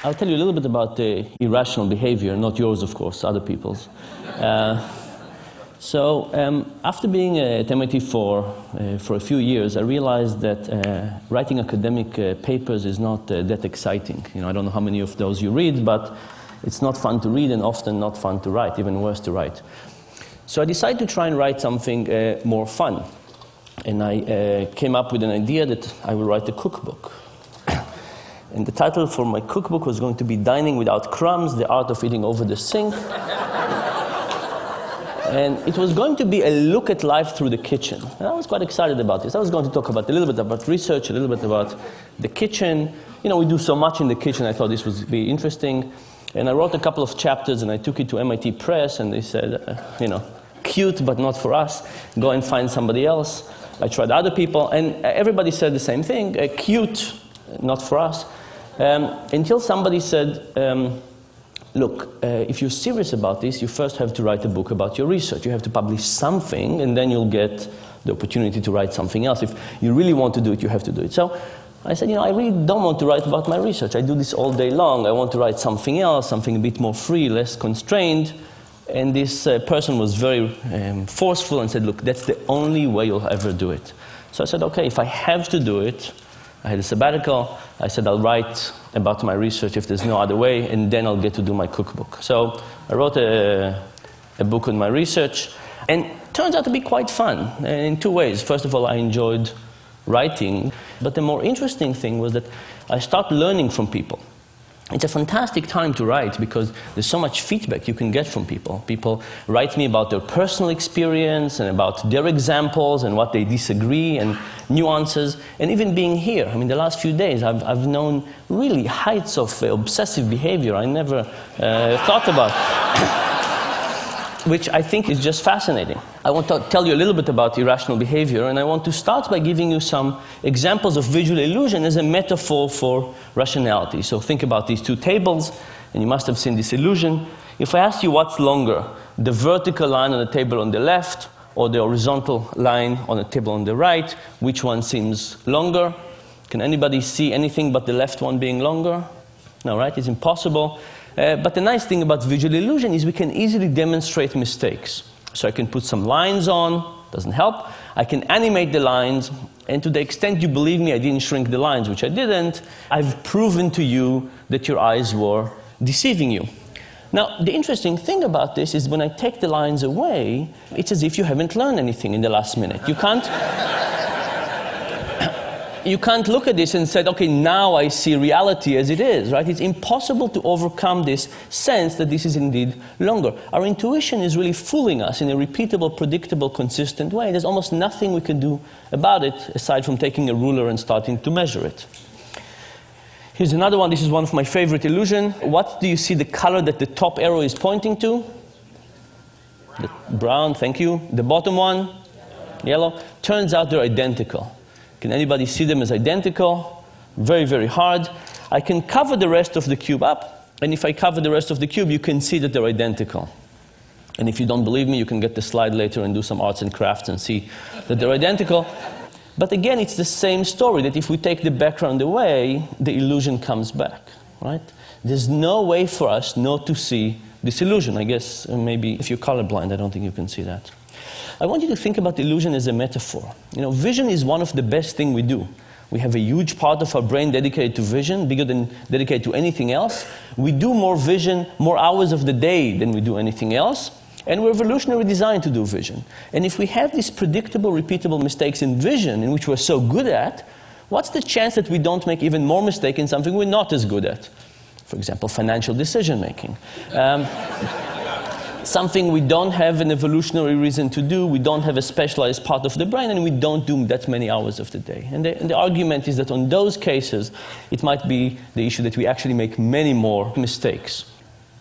I'll tell you a little bit about irrational behavior, not yours, of course, other people's. After being at MIT for a few years, I realized that writing academic papers is not that exciting. You know, I don't know how many of those you read, but it's not fun to read and often not fun to write, even worse to write. So I decided to try and write something more fun. And I came up with an idea that I will write a cookbook. And the title for my cookbook was going to be Dining Without Crumbs, The Art of Eating Over the Sink. And it was going to be a look at life through the kitchen. And I was quite excited about this. I was going to talk about a little bit about research, a little bit about the kitchen. You know, we do so much in the kitchen, I thought this would be interesting. And I wrote a couple of chapters and I took it to MIT Press and they said, you know, cute but not for us, go and find somebody else. I tried other people and everybody said the same thing, cute, not for us. Until somebody said, look, if you're serious about this, you first have to write a book about your research. You have to publish something, and then you'll get the opportunity to write something else. If you really want to do it, you have to do it. So I said, you know, I really don't want to write about my research. I do this all day long. I want to write something else, something a bit more free, less constrained. And this person was very forceful and said, look, that's the only way you'll ever do it. So I said, okay, if I have to do it, I had a sabbatical. I said, I'll write about my research if there's no other way, and then I'll get to do my cookbook. So I wrote a book on my research, and it turns out to be quite fun in two ways. First of all, I enjoyed writing, but the more interesting thing was that I started learning from people. It's a fantastic time to write because there's so much feedback you can get from people. People write me about their personal experience and about their examples and what they disagree and nuances. And even being here, I mean, the last few days, I've known really heights of obsessive behavior I never thought about, which I think is just fascinating. I want to tell you a little bit about irrational behavior, and I want to start by giving you some examples of visual illusion as a metaphor for rationality. So think about these two tables, and you must have seen this illusion. If I ask you what's longer, the vertical line on the table on the left or the horizontal line on the table on the right, which one seems longer? Can anybody see anything but the left one being longer? No, right? It's impossible. But the nice thing about visual illusion is we can easily demonstrate mistakes. So I can put some lines on, doesn't help. I can animate the lines, and to the extent you believe me, I didn't shrink the lines, which I didn't. I've proven to you that your eyes were deceiving you. Now, the interesting thing about this is when I take the lines away, it's as if you haven't learned anything in the last minute. You can't look at this and say, okay, now I see reality as it is, right? It's impossible to overcome this sense that this is indeed longer. Our intuition is really fooling us in a repeatable, predictable, consistent way. There's almost nothing we can do about it aside from taking a ruler and starting to measure it. Here's another one. This is one of my favorite illusions. What do you see the color that the top arrow is pointing to? The brown, thank you. The bottom one? Yellow. Turns out they're identical. Can anybody see them as identical? Very, very hard. I can cover the rest of the cube up, and if I cover the rest of the cube, you can see that they're identical. And if you don't believe me, you can get the slide later and do some arts and crafts and see that they're identical. But again, it's the same story, that if we take the background away, the illusion comes back, right? There's no way for us not to see this illusion. I guess maybe if you're colorblind, I don't think you can see that. I want you to think about illusion as a metaphor. You know, vision is one of the best things we do. We have a huge part of our brain dedicated to vision, bigger than dedicated to anything else. We do more vision, more hours of the day than we do anything else. And we're evolutionarily designed to do vision. And if we have these predictable, repeatable mistakes in vision, in which we're so good at, what's the chance that we don't make even more mistakes in something we're not as good at? For example, financial decision making. Something we don't have an evolutionary reason to do, we don't have a specialized part of the brain, and we don't do that many hours of the day. And the argument is that on those cases, it might be the issue that we actually make many more mistakes.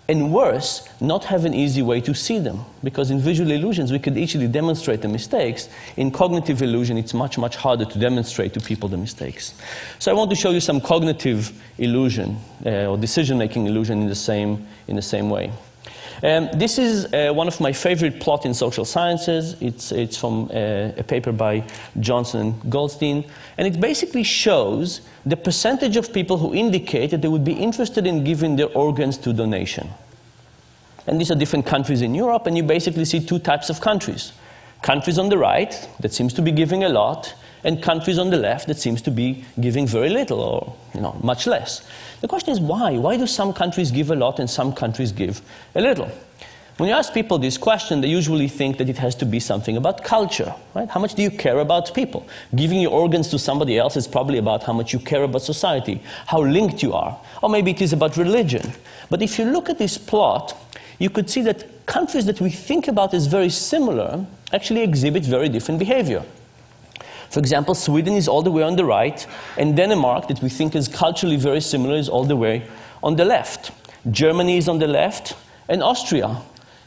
And worse, not have an easy way to see them. Because in visual illusions, we could easily demonstrate the mistakes. In cognitive illusion, it's much, much harder to demonstrate to people the mistakes. So I want to show you some cognitive illusion, or decision-making illusion in the same way. This is one of my favorite plots in social sciences. It's from a paper by Johnson and Goldstein. And it basically shows the percentage of people who indicate that they would be interested in giving their organs to donation. And these are different countries in Europe, and you basically see two types of countries. Countries on the right that seems to be giving a lot, and countries on the left that seems to be giving very little or much less. The question is why? Why do some countries give a lot and some countries give a little? When you ask people this question, they usually think that it has to be something about culture, right? How much do you care about people? Giving your organs to somebody else is probably about how much you care about society, how linked you are. Or maybe it is about religion. But if you look at this plot, you could see that countries that we think about as very similar actually exhibit very different behavior. For example, Sweden is all the way on the right, and Denmark, that we think is culturally very similar, is all the way on the left. Germany is on the left, and Austria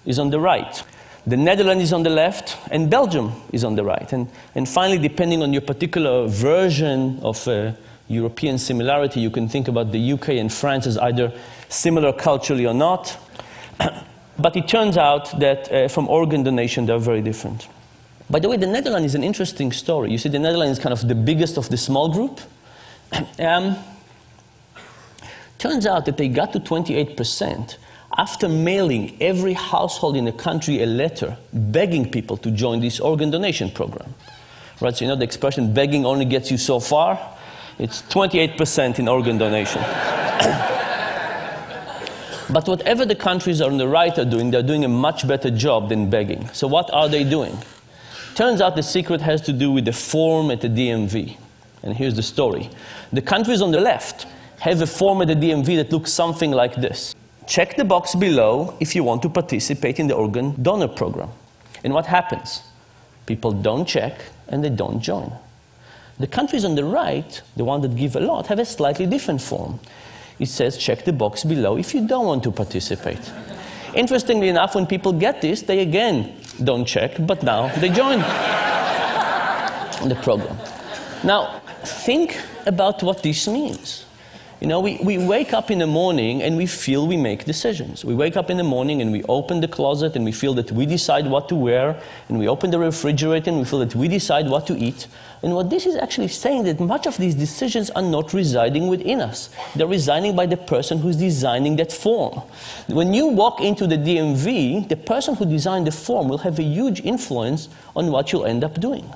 is on the right. The Netherlands is on the left, and Belgium is on the right. And finally, depending on your particular version of European similarity, you can think about the UK and France as either similar culturally or not. But it turns out that from organ donation, they're very different. By the way, the Netherlands is an interesting story. You see, the Netherlands is kind of the biggest of the small group. Turns out that they got to 28% after mailing every household in the country a letter begging people to join this organ donation program. Right, so you know the expression, begging only gets you so far? It's 28% in organ donation. But whatever the countries on the right are doing, they're doing a much better job than begging. So what are they doing? Turns out the secret has to do with the form at the DMV. And here's the story. The countries on the left have a form at the DMV that looks something like this. Check the box below if you want to participate in the organ donor program. And what happens? People don't check and they don't join. The countries on the right, the ones that give a lot, have a slightly different form. It says check the box below if you don't want to participate. Interestingly enough, when people get this, they again don't check, but now they join the program. Now, think about what this means. You know, we wake up in the morning and we feel we make decisions. We wake up in the morning and we open the closet and we feel that we decide what to wear, and we open the refrigerator and we feel that we decide what to eat. And what this is actually saying that much of these decisions are not residing within us. They're residing by the person who's designing that form. When you walk into the DMV, the person who designed the form will have a huge influence on what you'll end up doing.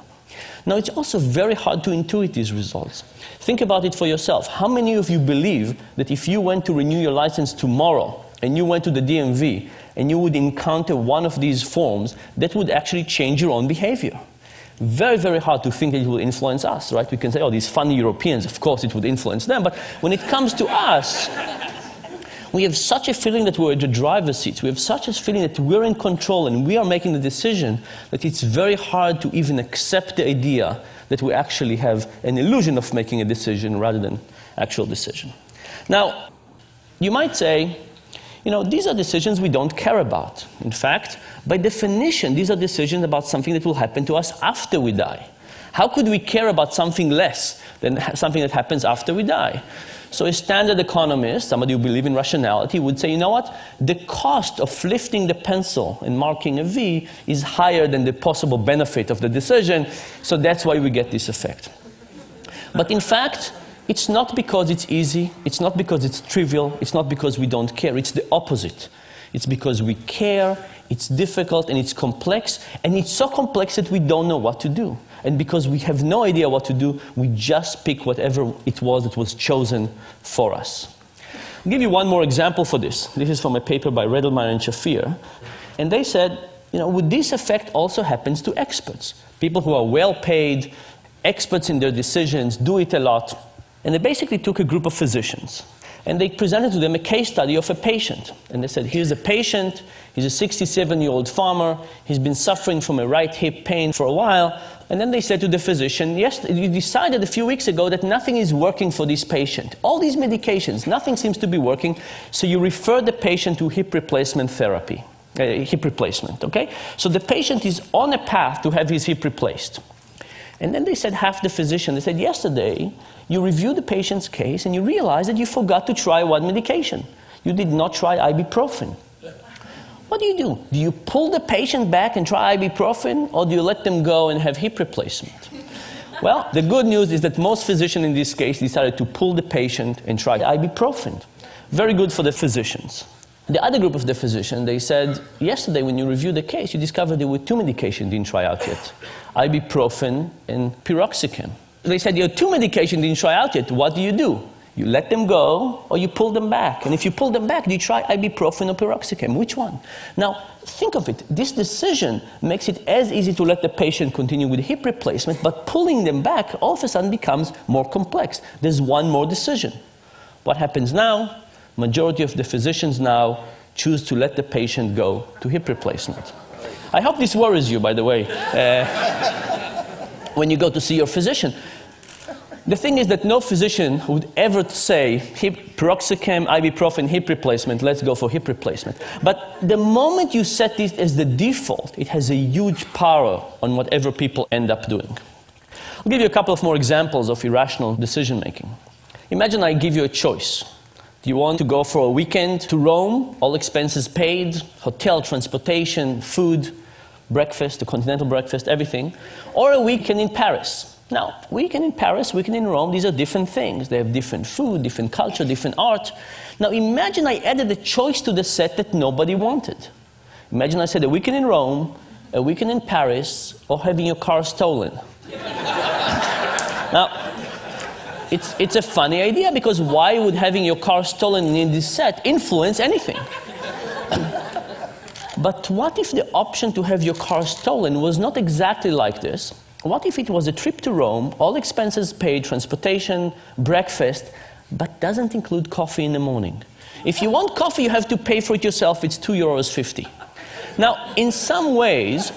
Now, it's also very hard to intuit these results. Think about it for yourself. How many of you believe that if you went to renew your license tomorrow and you went to the DMV and you would encounter one of these forms, that would actually change your own behavior? Very, very hard to think that it will influence us, right? We can say, oh, these funny Europeans, of course it would influence them. But when it comes to us, we have such a feeling that we're at the driver's seat. We have such a feeling that we're in control and we are making the decision that it's very hard to even accept the idea that we actually have an illusion of making a decision rather than actual decision. Now, you might say, you know, these are decisions we don't care about. In fact, by definition, these are decisions about something that will happen to us after we die. How could we care about something less than something that happens after we die? So a standard economist, somebody who believes in rationality, would say, you know what? The cost of lifting the pencil and marking a V is higher than the possible benefit of the decision, so that's why we get this effect. But in fact, it's not because it's easy, it's not because it's trivial, it's not because we don't care, it's the opposite. It's because we care, it's difficult, and it's complex, and it's so complex that we don't know what to do. And because we have no idea what to do, we just pick whatever it was that was chosen for us. I'll give you one more example for this. This is from a paper by Redelmeier and Shafir. And they said, you know, would this effect also happens to experts? People who are well paid, experts in their decisions, do it a lot. And they basically took a group of physicians. And they presented to them a case study of a patient. And they said, here's a patient, he's a 67-year-old farmer, he's been suffering from a right hip pain for a while. And then they said to the physician, yes, you decided a few weeks ago that nothing is working for this patient. All these medications, nothing seems to be working, so you refer the patient to hip replacement therapy, hip replacement, okay? So the patient is on a path to have his hip replaced. And then they said, half the physician, they said, yesterday, you reviewed the patient's case and you realized that you forgot to try one medication. You did not try ibuprofen. what do? Do you pull the patient back and try ibuprofen, or do you let them go and have hip replacement? Well, the good news is that most physicians in this case decided to pull the patient and try ibuprofen. Very good for the physicians. The other group of the physicians, they said, yesterday when you reviewed the case, you discovered there were 2 medications you didn't try out yet, ibuprofen and piroxicam. They said, you have 2 medications you didn't try out yet. What do? You let them go, or you pull them back. And if you pull them back, do you try ibuprofen or piroxicam? Which one? Now, think of it. This decision makes it as easy to let the patient continue with hip replacement, but pulling them back all of a sudden becomes more complex. There's one more decision. What happens now? Majority of the physicians now choose to let the patient go to hip replacement. I hope this worries you, by the way, when you go to see your physician. The thing is that no physician would ever say, piroxicam, ibuprofen, hip replacement, let's go for hip replacement. But the moment you set this as the default, it has a huge power on whatever people end up doing. I'll give you a couple of more examples of irrational decision making. Imagine I give you a choice. Do you want to go for a weekend to Rome, all expenses paid, hotel, transportation, food, breakfast, a continental breakfast, everything, or a weekend in Paris? Now, weekend in Paris, weekend in Rome, these are different things. They have different food, different culture, different art. Now, imagine I added a choice to the set that nobody wanted. Imagine I said a weekend in Rome, a weekend in Paris, or having your car stolen. Now, it's a funny idea, because why would having your car stolen in this set influence anything? But what if the option to have your car stolen was not exactly like this? What if it was a trip to Rome, all expenses paid, transportation, breakfast, but doesn't include coffee in the morning? If you want coffee, you have to pay for it yourself. It's €2.50. Now, in some ways,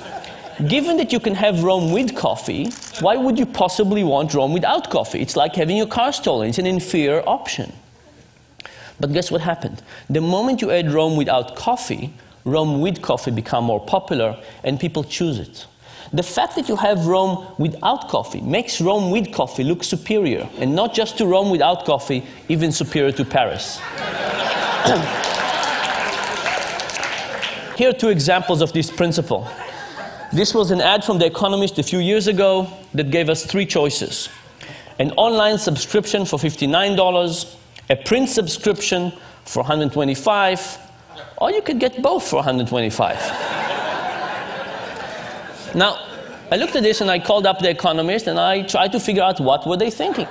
given that you can have Rome with coffee, why would you possibly want Rome without coffee? It's like having your car stolen. It's an inferior option. But guess what happened? The moment you add Rome without coffee, Rome with coffee become more popular, and people choose it. The fact that you have Rome without coffee makes Rome with coffee look superior, and not just to Rome without coffee, even superior to Paris. Here are 2 examples of this principle. This was an ad from The Economist a few years ago that gave us 3 choices. An online subscription for $59, a print subscription for $125, or you could get both for $125. Now, I looked at this and I called up The Economist and I tried to figure out what were they thinking.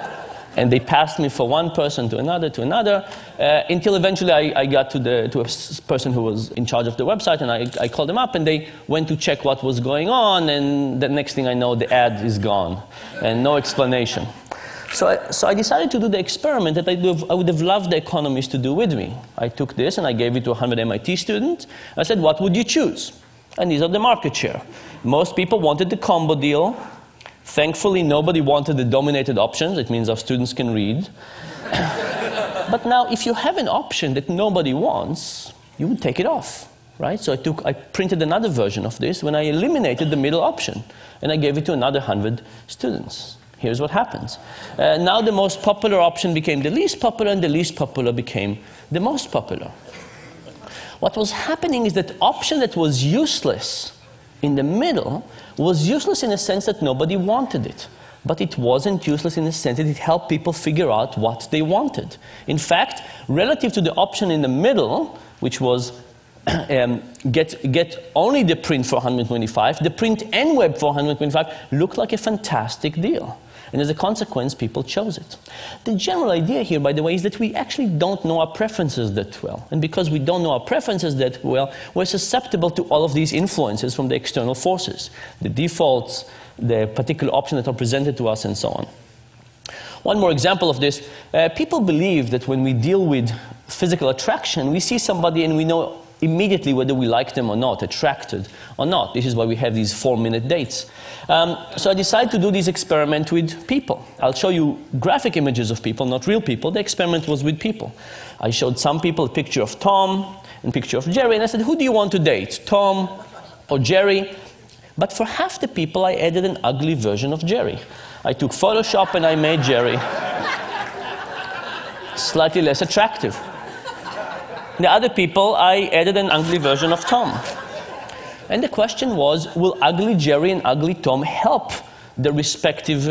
And they passed me for one person to another, until eventually I got to a person who was in charge of the website, and I called them up and they went to check what was going on, and the next thing I know, the ad is gone and no explanation. So I decided to do the experiment that I would have loved The Economist to do with me. I took this and I gave it to 100 MIT students. I said, what would you choose? And these are the market share. Most people wanted the combo deal. Thankfully, nobody wanted the dominated options. It means our students can read. But now, if you have an option that nobody wants, you would take it off, right? So I printed another version of this when I eliminated the middle option, and I gave it to another 100 students. Here's what happens. Now the most popular option became the least popular, and the least popular became the most popular. What was happening is that option that was useless in the middle was useless in the sense that nobody wanted it. But it wasn't useless in the sense that it helped people figure out what they wanted. In fact, relative to the option in the middle, which was get only the print for $125, the print and web for $125 looked like a fantastic deal. And as a consequence, people chose it. The general idea here, by the way, is that we actually don't know our preferences that well. And because we don't know our preferences that well, we're susceptible to all of these influences from the external forces, the defaults, the particular options that are presented to us, and so on. One more example of this. People believe that when we deal with physical attraction, we see somebody and we know immediately whether we like them or not, attracted or not. This is why we have these 4-minute dates. So I decided to do this experiment with people. I'll show you graphic images of people, not real people. The experiment was with people. I showed some people a picture of Tom and a picture of Jerry, and I said, who do you want to date, Tom or Jerry? But for half the people, I added an ugly version of Jerry. I took Photoshop and I made Jerry slightly less attractive. The other people, I added an ugly version of Tom. And the question was, will ugly Jerry and ugly Tom help the respective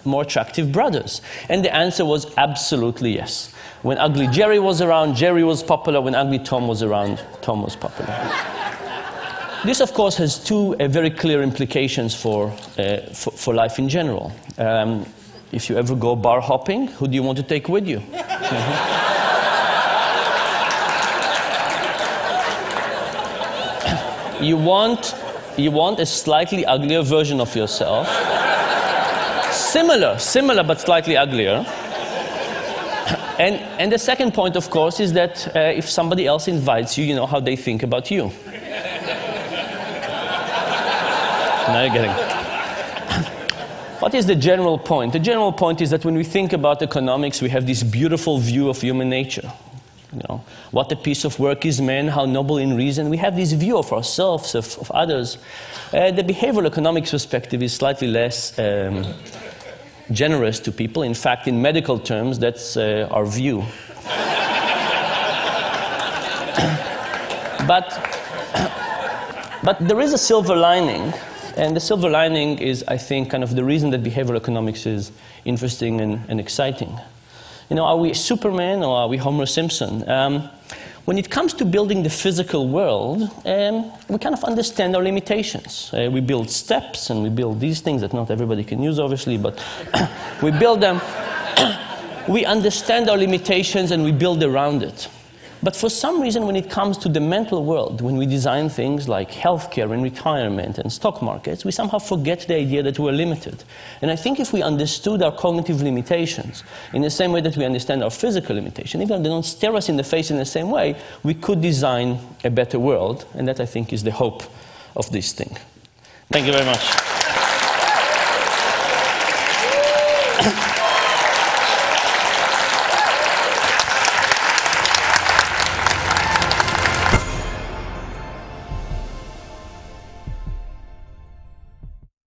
more attractive brothers? And the answer was absolutely yes. When ugly Jerry was around, Jerry was popular. When ugly Tom was around, Tom was popular. This, of course, has two very clear implications for life in general. If you ever go bar hopping, who do you want to take with you? You want a slightly uglier version of yourself. Similar, but slightly uglier. And the second point, of course, is that if somebody else invites you, you know how they think about you. Now you're getting it. What is the general point? The general point is that when we think about economics, we have this beautiful view of human nature. You know, what a piece of work is man, how noble in reason. We have this view of ourselves, of others. The behavioral economics perspective is slightly less generous to people. In fact, in medical terms, that's our view. But there is a silver lining. And the silver lining is, I think, kind of the reason that behavioral economics is interesting and exciting. You know, are we Superman or are we Homer Simpson? When it comes to building the physical world, we kind of understand our limitations. We build steps and we build these things that not everybody can use, obviously, but we build them. We understand our limitations and we build around it. But for some reason, when it comes to the mental world, when we design things like healthcare and retirement and stock markets, we somehow forget the idea that we're limited. And I think if we understood our cognitive limitations in the same way that we understand our physical limitations, even if they don't stare us in the face in the same way, we could design a better world. And that, I think, is the hope of this thing. Thank you very much.